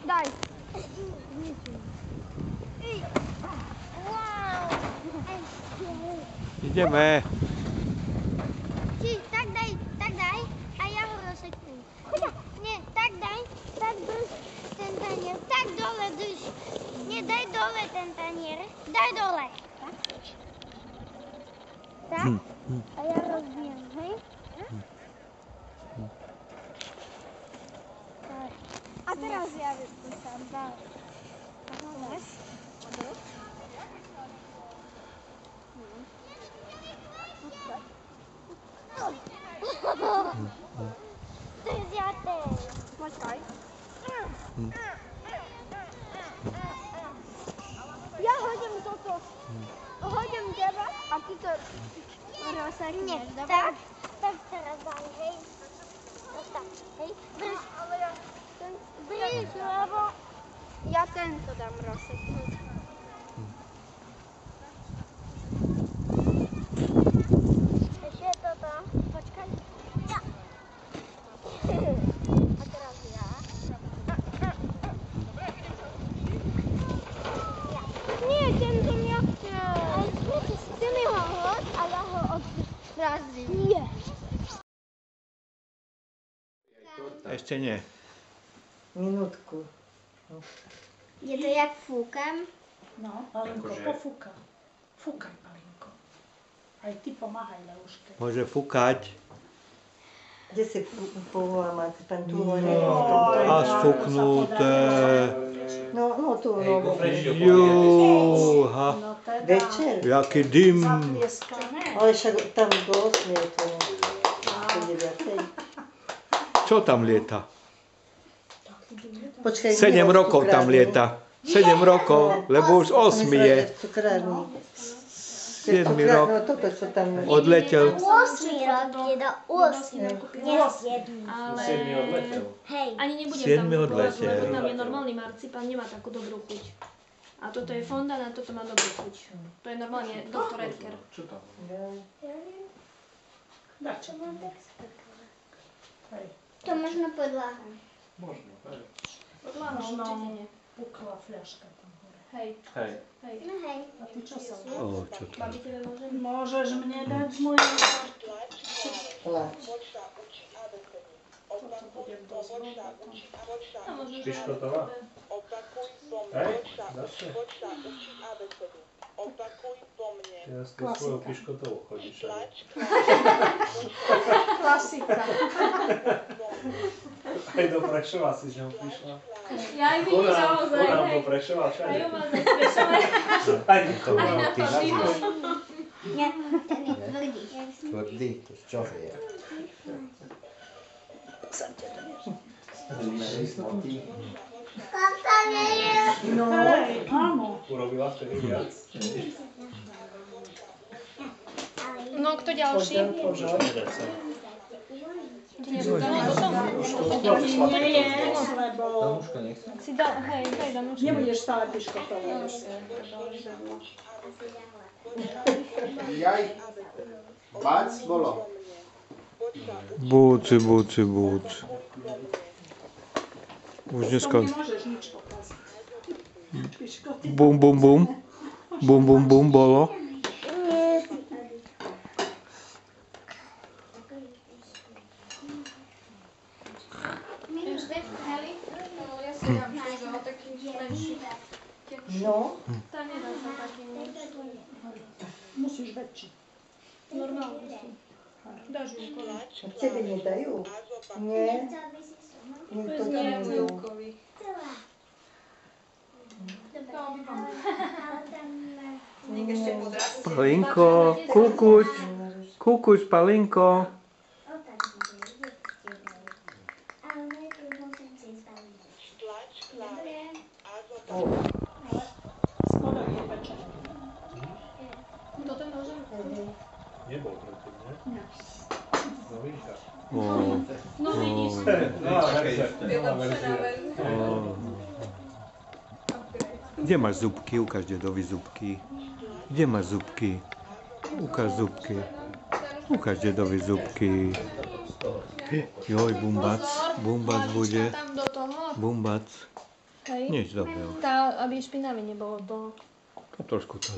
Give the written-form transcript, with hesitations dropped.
Daj. Ideme. Tak daj a ja ho rozseknem. Nie, tak daj, tak drž ten tanier, tak dole drž. Nie, daj dole ten tanier, daj dole. Tak? A ja rozbijem, hej? A teraz ja vyskúšam, daj. Aha, to je zjaté. Počkaj. Ja hodím toto. Hodím teba a ty to rozsekneš, dobre? Tak teraz daj, hej. Tak, hej. Drž. Ale ja drž, lebo ja tento dám rozseknúť. Ešte toto. Počkaj. Ja. A teraz ja. Nie, tento nechcem. Ty mi ho hoď a ja ho odrazím. Nie. Ešte nie. Minútku. Je to jak fúkam? No, Palinko, pofúka. Fúkaj, Palinko. Aj ty pomáhaj Leuške. Môže fúkať. Kde si povolám, máte tam tu hore? A sfúknuté. No tu, no. Júha. No teda, Večer? Jaký dym. zatlieskané. Ale však tam do 8 je to. To je viacej. Čo tam lieta? Počkaj, 7 rokov tam lieta. 7 rokov, lebo už 8 je. 7 rok No toto, čo tam... odletel. 8 rok je do 8. Nie 7. Ale Hej. ani nebudem tam Siedmy kupovať, odletel. lebo tam je normálny marcipán, nemá takú dobrú chuť. A toto je fondant a toto má dobrú chuť. To je normálne Dr. Edgar. Dačo. Hej. To možno podlaha. Podľa Možno určite nie. pukla fľaška tam hore. Hej, Hej. hej. No hej. A ty čo sa? Ó, čo to? Babi, tebe môžem? Môžeš mne dať z mojej karty? Plač. Toto budem dozvať. A možno, že Piškotová? tebe. Hej, zase. Ty s tou svojou piškotovou chodíš. Klasika. Aj do Prešova si s ňou prišla. Ja aj vidíš, naozaj, Konám hej. do Prešova A všade. ju má zaspešové. Aj to Aj na to živo. Nie, ten je tvrdý. Tvrdý, to z čoho je? No, áno. Urobila vtedy viac. No, kto ďalší? Môžeš povedať sa. Nie je, lebo Danuška nechce? Si dal, hej, Danuška. nebudeš stále piškotovať. Jaj, bác bolo. Búci, búci, búci. Už dneska Nemôžeš nič pokaziť. Piškoty. bum, bum, bum. Bum, bum, bum bolo. Ja si dám všetko, taký menší. No, Tá nedá sa taký menší. Musíš väčší. Normálne sú. Dáš ju koľa. tebe nedajú? Nie. Nikto tam nedajú. Palinko, kúkuť. Kúkuť, Palinko. Spodok je pečený. Toto môžem? Nebol predtým, ne? Nie. Novinka. Ó, No vidíš. Nová verzia. Nová verzia. ó. Kde máš zubky? Ukáž dedovi zubky. Kde máš zubky? Ukáž zubky. Ukáž dedovi zubky. Joj, bumbac. Bumbac bude. Tam do toho. Bumbac. Hej. Nič dobrého. Tá, aby špinavé nebolo to. To trošku to